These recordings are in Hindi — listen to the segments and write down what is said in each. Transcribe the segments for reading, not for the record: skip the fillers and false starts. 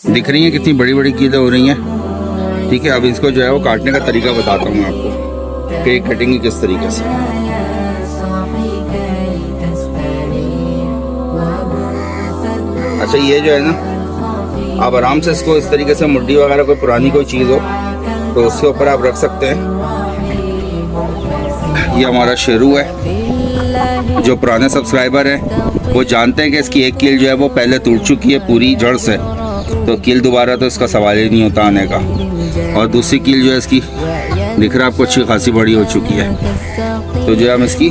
दिख रही हैं कितनी बड़ी बड़ी कीलें हो रही हैं। ठीक है, अब इसको जो है वो काटने का तरीका बताता हूँ मैं आपको कि कटेंगी किस तरीके से। अच्छा, ये जो है ना, आप आराम से इसको इस तरीके से मुड्डी वगैरह कोई पुरानी कोई चीज़ हो तो उसके ऊपर आप रख सकते हैं। ये हमारा शेरू है। जो पुराने सब्सक्राइबर हैं वो जानते हैं कि इसकी एक कील जो है वो पहले टूट चुकी है पूरी जड़ से, तो कील दोबारा तो इसका सवाल ही नहीं होता आने का। और दूसरी कील जो है इसकी दिख रहा है आपको अच्छी खासी बड़ी हो चुकी है, तो जो है हम इसकी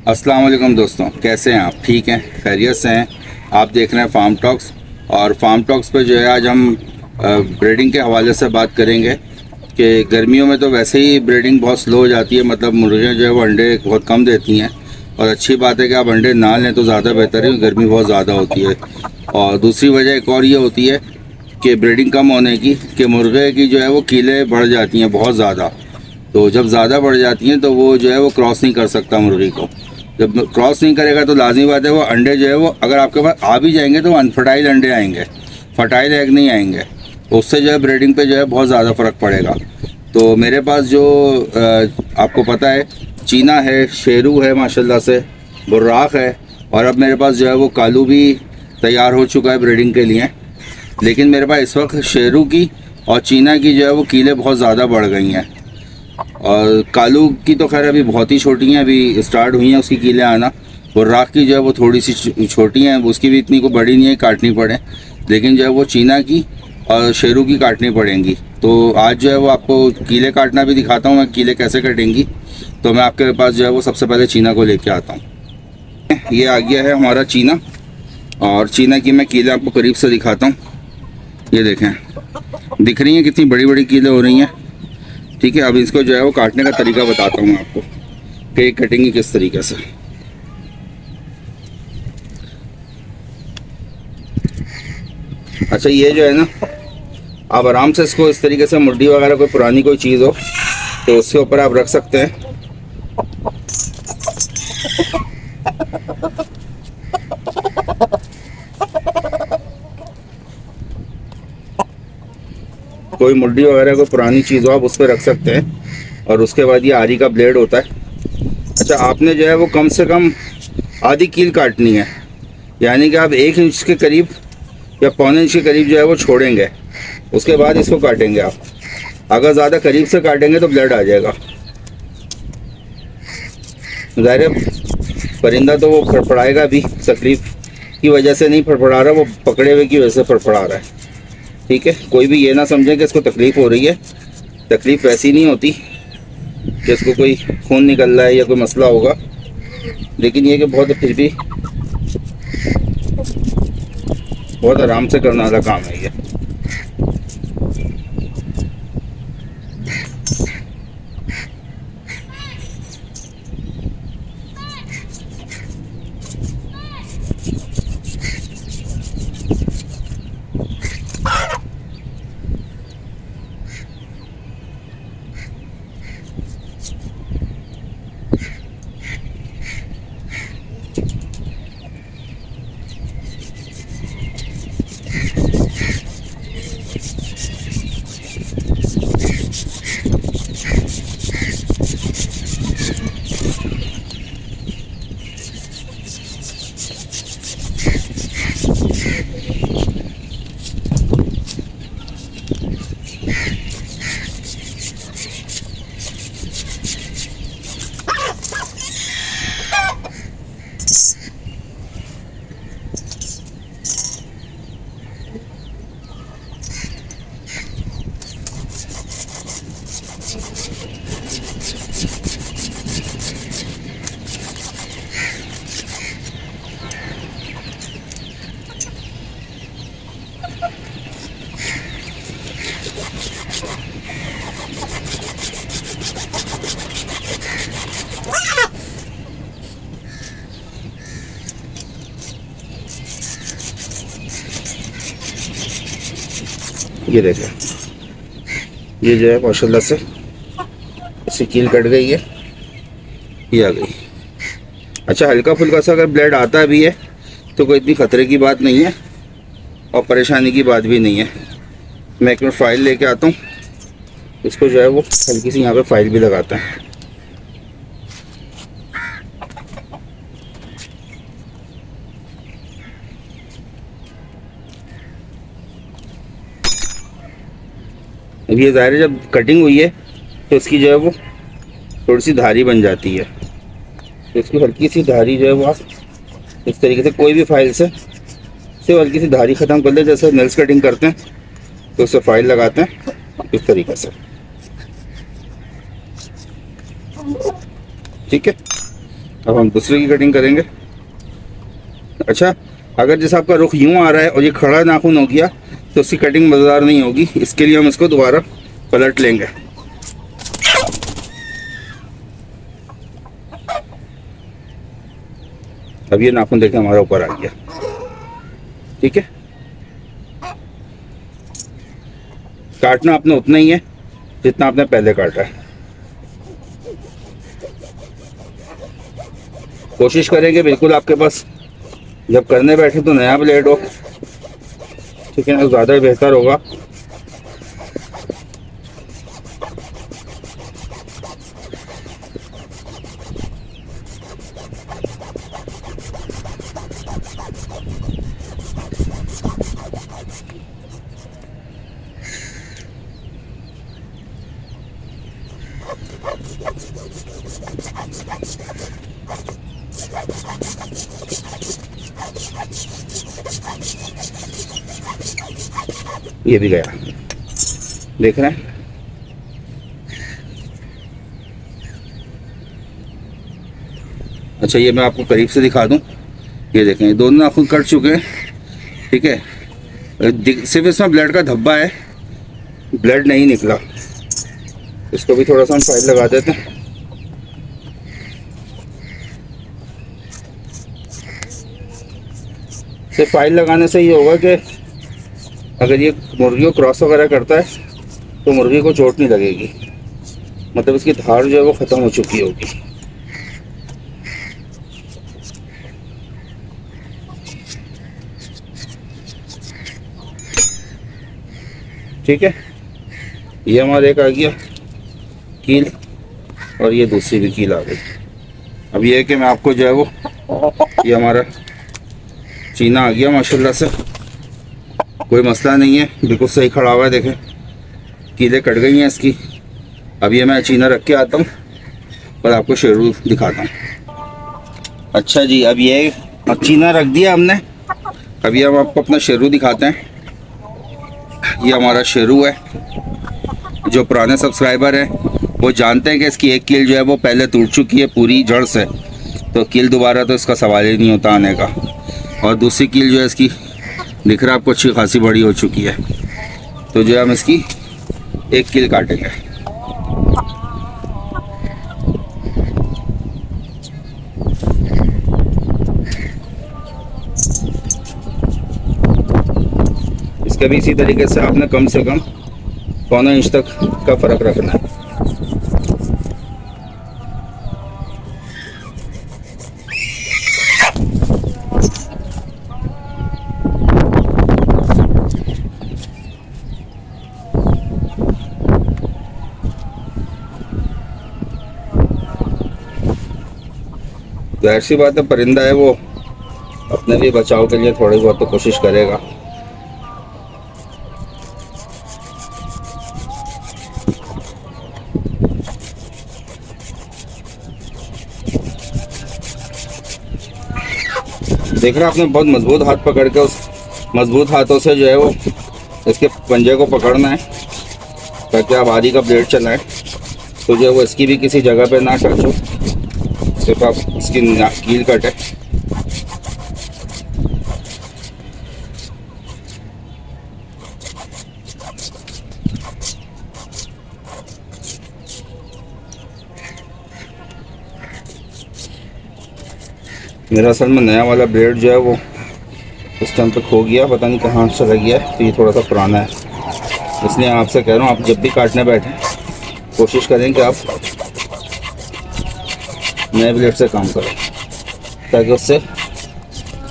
अस्सलाम वालेकुम दोस्तों, कैसे हैं आप? ठीक हैं, खैरियत से हैं? आप देख रहे हैं फार्म टॉक्स, और फार्म टॉक्स पे जो है आज हम ब्रीडिंग के हवाले से बात करेंगे कि गर्मियों में तो वैसे ही ब्रीडिंग बहुत स्लो हो जाती है, मतलब मुर्गियाँ जो है वो अंडे बहुत कम देती हैं। और अच्छी बात है कि आप अंडे ना लें तो ज़्यादा बेहतर है, गर्मी बहुत ज़्यादा होती है। और दूसरी वजह एक और ये होती है कि ब्रीडिंग कम होने की, कि मुर्गे की जो है वो कीलें बढ़ जाती हैं बहुत ज़्यादा। तो जब ज़्यादा बढ़ जाती हैं तो वो जो है वो क्रॉस नहीं कर सकता मुर्गी को। जब क्रॉस नहीं करेगा तो लाजमी बात है वो अंडे जो है वो अगर आपके पास आ भी जाएंगे तो अनफर्टाइल अंडे आएंगे, फर्टाइल एग नहीं आएंगे। तो उससे जो है ब्रीडिंग पे जो है बहुत ज़्यादा फ़र्क पड़ेगा। तो मेरे पास जो आपको पता है चीना है, शेरू है माशाल्लाह से, बुर्राक है, और अब मेरे पास जो है वो कालू भी तैयार हो चुका है ब्रीडिंग के लिए। लेकिन मेरे पास इस वक्त शेरू की और चीना की जो है वो कीलें बहुत ज़्यादा बढ़ गई हैं, और कालू की तो खैर अभी बहुत ही छोटी हैं, अभी स्टार्ट हुई हैं उसकी कीलें आना। बुर्राक की जो है वो थोड़ी सी छोटी हैं, उसकी भी इतनी को बड़ी नहीं है काटनी पड़े, लेकिन जो है वो चीना की और शेरू की काटनी पड़ेंगी। तो आज जो है वो आपको कीले काटना भी दिखाता हूँ मैं, कीले कैसे कटेंगी। तो मैं आपके पास जो है वो सबसे पहले चीना को लेके आता हूँ। ये आ गया है हमारा चीना, और चीना की मैं कीले आपको करीब से दिखाता हूँ। ये देखें, दिख रही हैं कितनी बड़ी बड़ी कीले हो रही हैं। ठीक है, अब इसको जो है वो काटने का तरीका बताता हूँ मैं आपको कि कटेंगी किस तरीके से। अच्छा, ये जो है ना, आप आराम से इसको इस तरीके से मुड्डी वगैरह कोई पुरानी कोई चीज़ हो तो उसके ऊपर आप रख सकते हैं। कोई मुड्डी वगैरह कोई पुरानी चीज़ हो आप उस पर रख सकते हैं। और उसके बाद ये आरी का ब्लेड होता है। अच्छा, आपने जो है वो कम से कम आधी कील काटनी है, यानी कि आप 1 इंच के करीब या पौने इंच के करीब जो है वो छोड़ेंगे, उसके बाद इसको काटेंगे आप। अगर ज़्यादा करीब से काटेंगे तो ब्लड आ जाएगा। ज़ाहिर है परिंदा तो वो फड़फड़ाएगा भी, तकलीफ़ की वजह से नहीं फड़फड़ा रहा, वो पकड़े हुए की वजह से फड़फड़ा रहा है। ठीक है, कोई भी ये ना समझे कि इसको तकलीफ़ हो रही है। तकलीफ़ वैसी नहीं होती कि इसको कोई खून निकल रहा है या कोई मसला होगा, लेकिन ये कि बहुत फिर भी बहुत आराम से करने वाला काम है ये। ये देखें, ये जो है माशाल्लाह से इसकी कील कट गई है, ये आ गई। अच्छा, हल्का फुल्का सा अगर ब्लेड आता भी है तो कोई इतनी ख़तरे की बात नहीं है और परेशानी की बात भी नहीं है। मैं एक मिनट फाइल लेके आता हूँ, इसको जो है वो हल्की सी यहाँ पे फाइल भी लगाते हैं। अब ये ज़ाहिर है जब कटिंग हुई है तो इसकी जो है वो थोड़ी सी धारी बन जाती है, तो इसकी हल्की सी धारी जो है वो आप इस तरीके से कोई भी फाइल से सिर्फ हल्की सी धारी ख़त्म कर ले, जैसे नेल्स कटिंग करते हैं तो उससे फाइल लगाते हैं इस तरीके से। ठीक है, अब हम दूसरे की कटिंग करेंगे। अच्छा, अगर जैसे आपका रुख यूँ आ रहा है और ये खड़ा नाखून हो गया तो उसकी कटिंग मज़ेदार नहीं होगी, इसके लिए हम इसको दोबारा पलट लेंगे। अब ये नाखून देखें हमारा ऊपर आ गया। ठीक है, काटना आपने उतना ही है जितना आपने पहले काटा है। कोशिश करेंगे बिल्कुल आपके पास जब करने बैठे तो नया ब्लेड हो, ठीक है ना, ज़्यादा बेहतर होगा। ये भी गया, देख रहे हैं। अच्छा, ये मैं आपको करीब से दिखा दूं, ये देखें, ये दोनों नाखून कट चुके हैं। ठीक है, सिर्फ इसमें ब्लड का धब्बा है, ब्लड नहीं निकला। इसको भी थोड़ा सा हम फाइल लगा देते हैं। सिर्फ फाइल लगाने से ये होगा कि अगर ये मुर्गी को क्रॉस वगैरह करता है तो मुर्गी को चोट नहीं लगेगी, मतलब इसकी धार जो है वो ख़त्म हो चुकी होगी। ठीक है, ये हमारा एक आ गया कील और ये दूसरी भी कील आ गई। अब ये है कि मैं आपको जो है वो ये हमारा चीना आ गया माशाल्लाह से, कोई मसला नहीं है, बिल्कुल सही खड़ा हुआ है। देखें, कीलें कट गई हैं इसकी। अब ये मैं चीना रख के आता हूँ और आपको शेरू दिखाता हूँ। अच्छा जी, अब ये अब चीना रख दिया हमने, अभी हम आपको अपना शेरू दिखाते हैं। ये हमारा शेरू है। जो पुराने सब्सक्राइबर हैं वो जानते हैं कि इसकी एक कील जो है वो पहले टूट चुकी है पूरी जड़ से, तो कील दोबारा तो इसका सवाल ही नहीं होता आने का। और दूसरी कील जो है इसकी दिख रहा है आपको, अच्छी खासी बड़ी हो चुकी है। तो जो है हम इसकी एक कील काटेंगे। इसके भी इसी तरीके से आपने कम से कम 1.25 इंच तक का फ़र्क रखना है। जाहिर सी बात है, परिंदा है वो अपने भी बचाव के लिए थोड़ी बहुत तो कोशिश करेगा। देख रहे हैं आपने बहुत मजबूत हाथ पकड़ के उस मजबूत हाथों से जो है वो इसके पंजे को पकड़ना है ताकि आप आधी का ब्लेड चलाएं, तो जो है वो इसकी भी किसी जगह पे ना टच हो, सिर्फ आप इसकी कील कटे। मेरा असल में नया वाला ब्लेड जो है वो इस टाइम पे खो गया, पता नहीं कहाँ चला गया है, तो ये थोड़ा सा पुराना है। इसलिए आपसे कह रहा हूँ, आप जब भी काटने बैठें कोशिश करें कि आप नए ब्लेड से काम करें ताकि उससे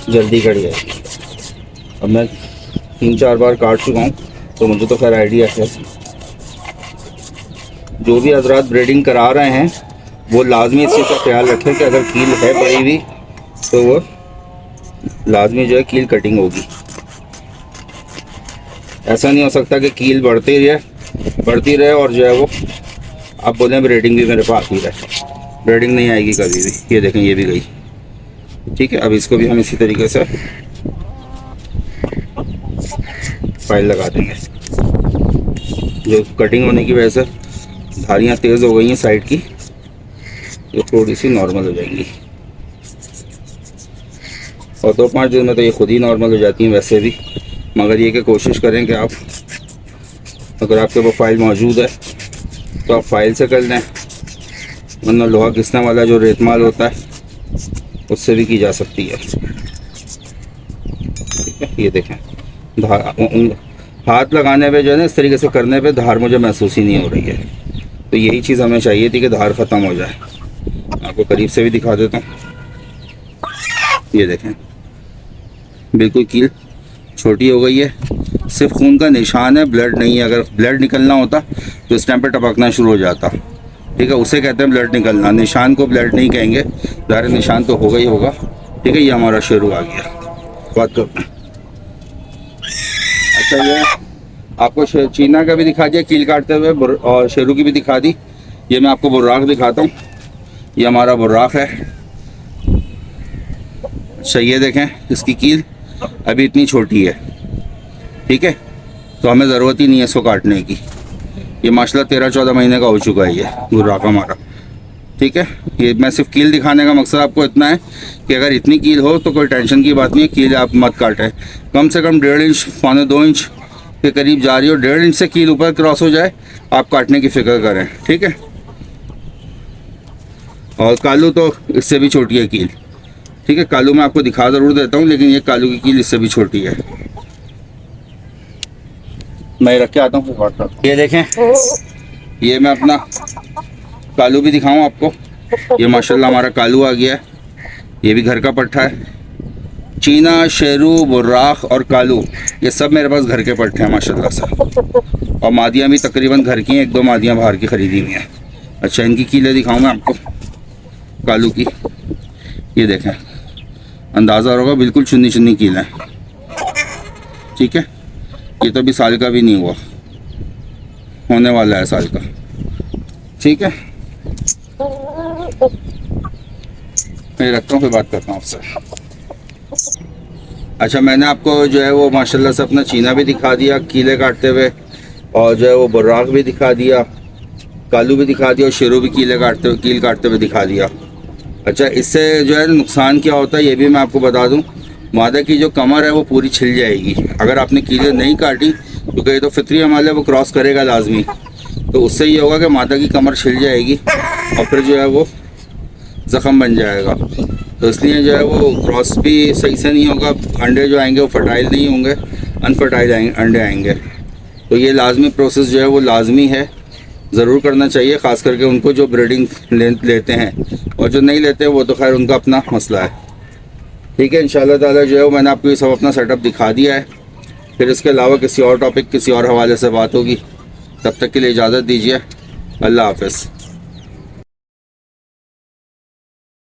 जल्दी कट जाएगी। अब मैं 3-4 बार काट चुका हूँ तो मुझे तो खैर आइडिया है। जो भी हजरात ब्रीडिंग करा रहे हैं वो लाजमी इस चीज़ का ख्याल रखें कि अगर कील है बड़ी हुई तो वो लाजमी जो है कील कटिंग होगी। ऐसा नहीं हो सकता कि कील बढ़ती रहे और जो है वो आप बोलें ब्रीडिंग भी मेरे पास आती रहे। ब्रीडिंग नहीं आएगी कभी भी। ये देखें, ये भी गई। ठीक है, अब इसको भी हम इसी तरीके से फाइल लगा देंगे। जो कटिंग होने की वजह से धारियाँ तेज़ हो गई हैं साइड की, ये थोड़ी सी नॉर्मल हो जाएंगी और 2-5 दिन में तो ये खुद ही नॉर्मल हो जाती हैं वैसे भी। मगर ये कि कोशिश करें कि आप, अगर आपके पास फाइल मौजूद है तो आप फाइल से कर लें, वरना लोहा घिसने वाला जो रेतमाल होता है उससे भी की जा सकती है। ठीक है, ये देखें हाथ लगाने पे जो है ना, इस तरीके से करने पे धार मुझे महसूस ही नहीं हो रही है। तो यही चीज़ हमें चाहिए थी कि धार ख़त्म हो जाए। आपको करीब से भी दिखा देता हूँ। ये देखें, बिल्कुल कील छोटी हो गई है, सिर्फ खून का निशान है, ब्लड नहीं है। अगर ब्लड निकलना होता तो इस टाइम पे टपकना शुरू हो जाता। ठीक है, उसे कहते हैं ब्लड निकलना, निशान को ब्लड नहीं कहेंगे। ज़ाहिर निशान तो होगा ही होगा। ठीक है, ये हमारा शेरू आ गया। बात करते हैं। अच्छा, ये आपको चीना का भी दिखा दिया कील काटते हुए और शेरू की भी दिखा दी। ये मैं आपको बुर्राक दिखाता हूँ। ये हमारा बुर्राक है। अच्छा, ये देखें, इसकी कील अभी इतनी छोटी है। ठीक है, तो हमें ज़रूरत ही नहीं है इसको काटने की। ये माशाल्लाह 13-14 महीने का हो चुका है ये बुर्राक हमारा। ठीक है, ये मैं सिर्फ कील दिखाने का मकसद आपको इतना है कि अगर इतनी कील हो तो कोई टेंशन की बात नहीं है, कील आप मत काटें। कम से कम 1.5 इंच 2.25 इंच के करीब जा रही हो, 1.5 इंच से कील ऊपर क्रॉस हो जाए, आप काटने की फ़िक्र करें। ठीक है, और कालू तो इससे भी छोटी है कील। ठीक है, कालू मैं आपको दिखा ज़रूर देता हूँ, लेकिन ये कालू की कील इससे भी छोटी है। मैं रख के आता हूँ, फिर बात करता हूँ। ये देखें, ये मैं अपना कालू भी दिखाऊँ आपको। ये माशाल्लाह हमारा कालू आ गया है। ये भी घर का पट्ठा है। चीना, शेरू, बुर्राक और कालू ये सब मेरे पास घर के पट्ठे हैं माशाल्लाह से। और मादियाँ भी तकरीबन घर की हैं, 1-2 मादियाँ बाहर की ख़रीदी हुई हैं। अच्छा, इनकी कीलें दिखाऊँ मैं आपको कालू की। ये देखें, अंदाज़ा होगा, बिल्कुल चुन्नी चुन्नी कील है। ठीक है, ये तो अभी साल का भी नहीं हुआ, होने वाला है साल का। ठीक है, मैं रखता हूँ, फिर बात करता हूँ आपसे। अच्छा, मैंने आपको जो है वो माशाल्लाह से अपना चीना भी दिखा दिया कीले काटते हुए, और जो है वो बुर्राक भी दिखा दिया, कालू भी दिखा दिया, और शेरू भी कील काटते हुए दिखा दिया। अच्छा, इससे जो है नुकसान क्या होता है ये भी मैं आपको बता दूं। मादा की जो कमर है वो पूरी छिल जाएगी अगर आपने कीलें नहीं काटी, क्योंकि ये तो फितरी अमल है, वो क्रॉस करेगा लाजमी। तो उससे ये होगा कि मादा की कमर छिल जाएगी और फिर जो है वो ज़ख़म बन जाएगा। तो इसलिए जो है वो क्रॉस भी सही से नहीं होगा। अंडे जो आएंगे वो फर्टाइल नहीं होंगे, अनफर्टाइल अंडे आएंगे। तो ये लाजमी प्रोसेस जो है वो लाजमी है, ज़रूर करना चाहिए, ख़ास करके उनको जो ब्रीडिंग लेते हैं, और जो नहीं लेते वो तो खैर उनका अपना मसला है। ठीक है, इंशाल्लाह ताला जो है वो मैंने आपको ये सब अपना सेटअप दिखा दिया है। फिर इसके अलावा किसी और टॉपिक, किसी और हवाले से बात होगी। तब तक के लिए इजाज़त दीजिए। अल्लाह हाफ़िज़।